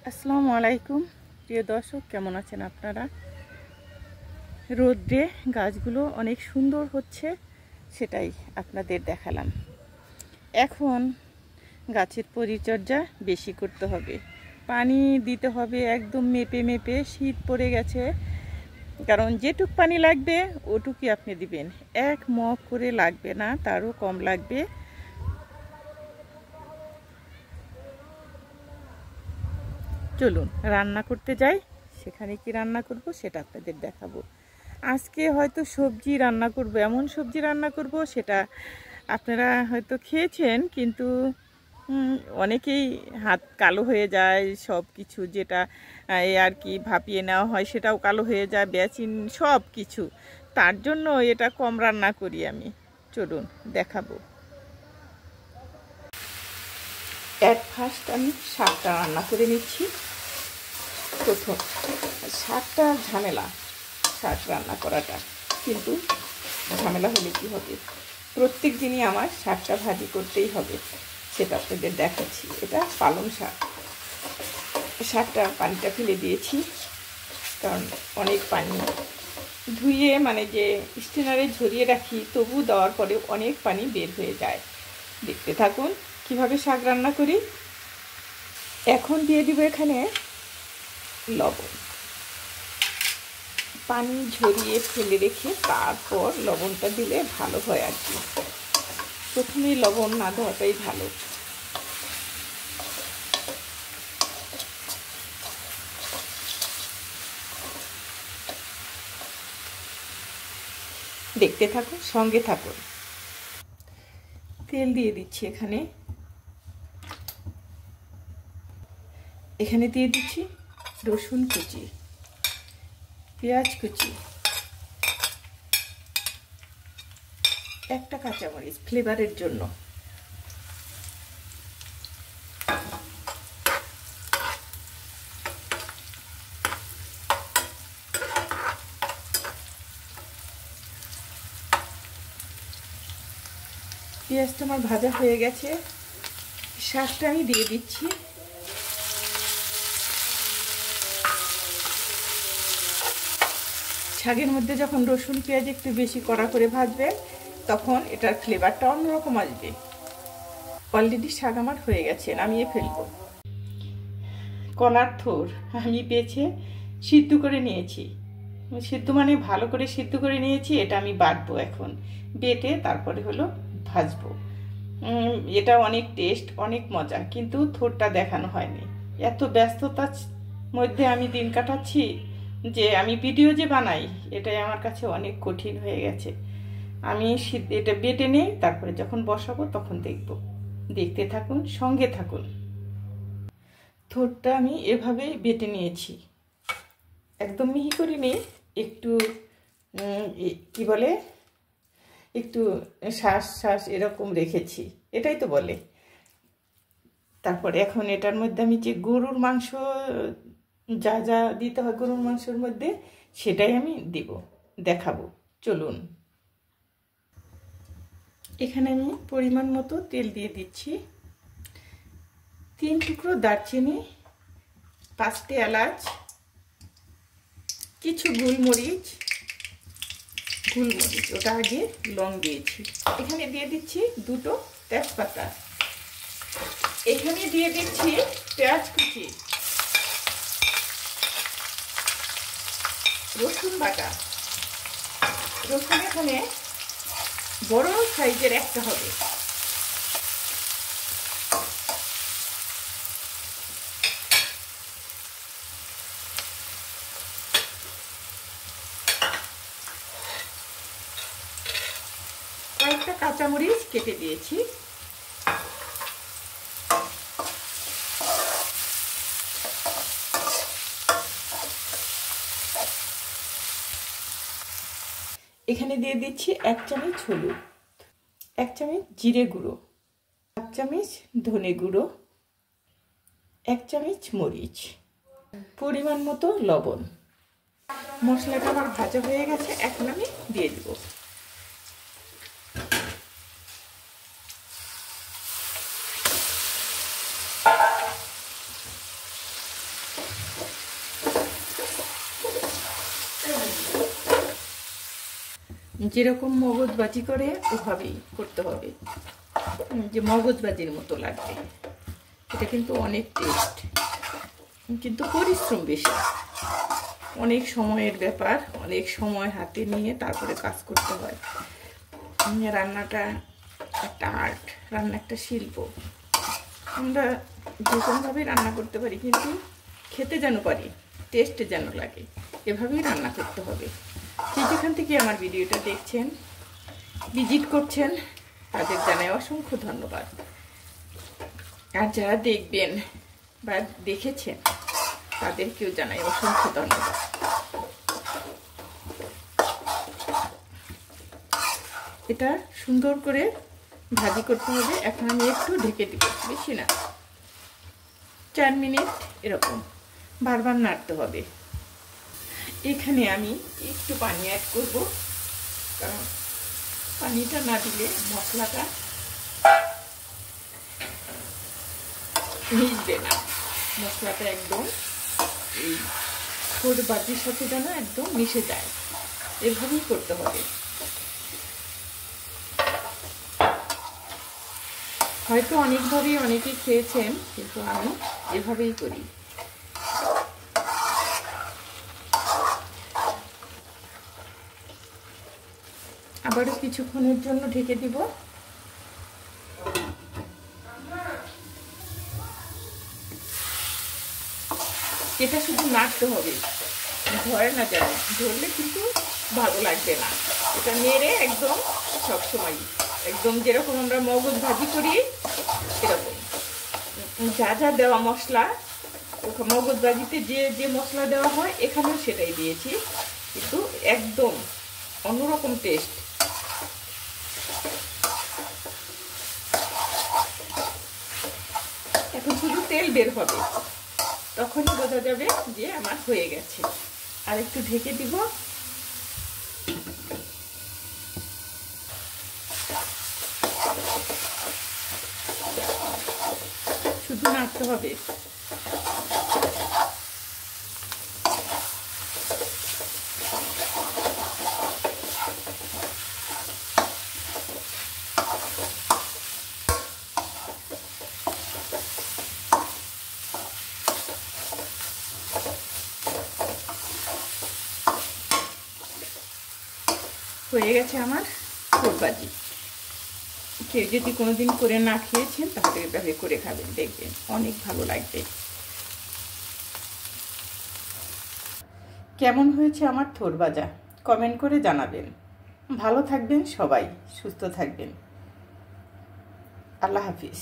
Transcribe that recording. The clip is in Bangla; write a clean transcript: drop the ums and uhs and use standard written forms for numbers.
আসসালামু আলাইকুম প্রিয় দর্শক, কেমন আছেন আপনারা? রোদ্রে গাছগুলো অনেক সুন্দর হচ্ছে, সেটাই আপনাদের দেখালাম। এখন গাছের পরিচর্যা বেশি করতে হবে, পানি দিতে হবে একদম মেপে মেপে। শীত পড়ে গেছে, কারণ যেটুক পানি লাগবে ওটুকুই আপনি দিবেন। এক মগ করে লাগবে না, তারও কম লাগবে। চলুন রান্না করতে যাই। সেখানে কি রান্না করব সেটা আপনাদের দেখাবো। আজকে হয়তো সবজি রান্না করব, এমন সবজি রান্না করব সেটা আপনারা হয়তো খেয়েছেন, কিন্তু অনেকেই হাত কালো হয়ে যায়। সব কিছু যেটা আর কি ভাপিয়ে নেওয়া হয় সেটাও কালো হয়ে যায়, বেচিন সব কিছু। তার জন্য এটা কম রান্না করি আমি। চলুন দেখাবো। ফার্স্ট আমি শাকটা রান্না করে নিচ্ছি। প্রথম শাকটা ঝামেলা, শাক রান্না করাটা কিন্তু ঝামেলা হলে কি হবে, প্রত্যেক দিনই আমার শাকটা ভাজি করতেই হবে, সেটা আপনাদের দেখাচ্ছি। এটা পালং শাক। শাকটা পানিটা ফেলে দিয়েছি, কারণ অনেক পানি। ধুয়ে মানে যে স্টেনারে ঝরিয়ে রাখি, তবু দেওয়ার পরে অনেক পানি বের হয়ে যায়। দেখতে থাকুন কিভাবে শাক রান্না করি। এখন দিয়ে দিব এখানে লবণ। পানি ঝরিয়ে ফেলে রেখে তারপর লবণটা দিলে ভালো হয় আর কি। প্রথমেই লবণ না দেওয়াটাই ভালো। দেখতে থাকুন, সঙ্গে থাকুন। তেল দিয়ে দিচ্ছি এখানে। এখানে দিয়ে দিচ্ছি রসুন কুচি, পেঁয়াজ কুচি, একটা কাঁচামরিচ ফ্লেভারের জন্য। পেঁয়াজটা আমার ভাজা হয়ে গেছে, শাকটা আমি দিয়ে দিচ্ছি। শাকের মধ্যে যখন রসুন পেঁয়াজ একটু বেশি কড়া করে ভাজবে, তখন এটার ফ্লেভারটা অন্যরকম আসবে। অলরেডি শাক আমার হয়ে গেছে, নামিয়ে ফেলবো। কলার থোর আমি বেছে সিদ্ধ করে নিয়েছি। সিদ্ধ মানে ভালো করে সিদ্ধ করে নিয়েছি। এটা আমি বাটবো এখন, বেটে তারপরে হলো ভাজবো। এটা অনেক টেস্ট, অনেক মজা, কিন্তু থোরটা দেখানো হয়নি। এত ব্যস্ততার মধ্যে আমি দিন কাটাচ্ছি যে আমি ভিডিও যে বানাই এটাই আমার কাছে অনেক কঠিন হয়ে গেছে। আমি এটা বেটে নেই, তারপরে যখন বসাবো তখন দেখব। দেখতে থাকুন, সঙ্গে থাকুন। থোরটা আমি এভাবেই বেটে নিয়েছি, একদম মিহি করে নিই। একটু কি বলে, একটু শ্বাস শ্বাস এরকম রেখেছি, এটাই তো বলে। তারপরে এখন এটার মধ্যে আমি যে গরুর মাংস যা যা দিতে হয় গরুর মাংসের মধ্যে, সেটাই আমি দিব, দেখাবো। চলুন। এখানে আমি পরিমাণ মতো তেল দিয়ে দিচ্ছি। 3 টুকরো দারচিনি, 5টে এলাচ, কিছু গোলমরিচ, ওটা আগে লং দিয়েছি। এখানে দিয়ে দিচ্ছি 2টো তেজপাতা। এখানে দিয়ে দিচ্ছি পেঁয়াজ কুচি, রসুন বাটা। রসুন এখানে বড় সাইজের একটা হবে। কয়েকটা কাঁচামরিচ কেটে দিয়েছি। এখানে দিয়ে দিচ্ছি 1 চামচ হলুদ, 1 চামচ জিরে গুঁড়ো, 1 চামচ ধনে গুঁড়ো, 1 চামচ মরিচ, পরিমাণ মতো লবণ। মশলাটা আমার ভাজা হয়ে গেছে, এখন আমি দিয়ে দিব। যেরকম মগজ ভাজি করে ওভাবেই করতে হবে, যে মগজ ভাজির মতো লাগবে। এটা কিন্তু অনেক টেস্ট, কিন্তু পরিশ্রম বেশি, অনেক সময়ের ব্যাপার, অনেক সময় হাতে নিয়ে তারপরে কাজ করতে হয়। রান্নাটা একটা আর্ট, রান্না একটা শিল্প। আমরা যে কোনোভাবেই রান্না করতে পারি, কিন্তু খেতে যেন পারি, টেস্টে যেন লাগে, এভাবেই রান্না করতে হবে। যেখান থেকে আমার ভিডিওটা দেখছেন, ভিজিট করছেন, তাদের জানাই অসংখ্য ধন্যবাদ। আর যারা দেখবেন বা দেখেছেন, তাদেরকেও জানাই অসংখ্য ধন্যবাদ। এটা সুন্দর করে ভাজি করতে হবে। এখন আমি একটু ঢেকে দিব, বেশি না, 4 মিনিট এরকম বারবার নাড়তে হবে। এখানে আমি একটু পানি অ্যাড করব, কারণ পানিটা না দিলে মশলাটা মিশবে না। মশলাটা একদম এই থোড় ভাজির সাথে যেন একদম মিশে যায়, এভাবেই করতে হবে। হয়তো অনেকভাবেই অনেকেই খেয়েছেন, কিন্তু আমি এভাবেই করি। আবারও কিছুক্ষণের জন্য ঢেকে দিব। এটা শুধু নাড়তে হবে, ধরে না যায়, ধরলে কিন্তু ভালো লাগবে না। এটা নেড়ে একদম সবসময় একদম যেরকম আমরা মগজ ভাজি করি এরকম যা যা দেওয়া মশলা, মগজ ভাজিতে যে যে মশলা দেওয়া হয় এখানেও সেটাই দিয়েছি, কিন্তু একদম অন্যরকম টেস্ট। এখন শুধু তেল বের হবে, তখনই বোঝা যাবে যে আমার হয়ে গেছে। আর একটু ঢেকে দিব। শুধু নাড়তে হবে। হয়ে গেছে আমার থোড় ভাজি। কেউ যদি কোনোদিন করে না খেয়েছেন, তাহলে এভাবে করে খাবেন, দেখবেন অনেক ভালো লাগবে। কেমন হয়েছে আমার থোড় ভাজা কমেন্ট করে জানাবেন। ভালো থাকবেন সবাই, সুস্থ থাকবেন। আল্লাহ হাফিজ।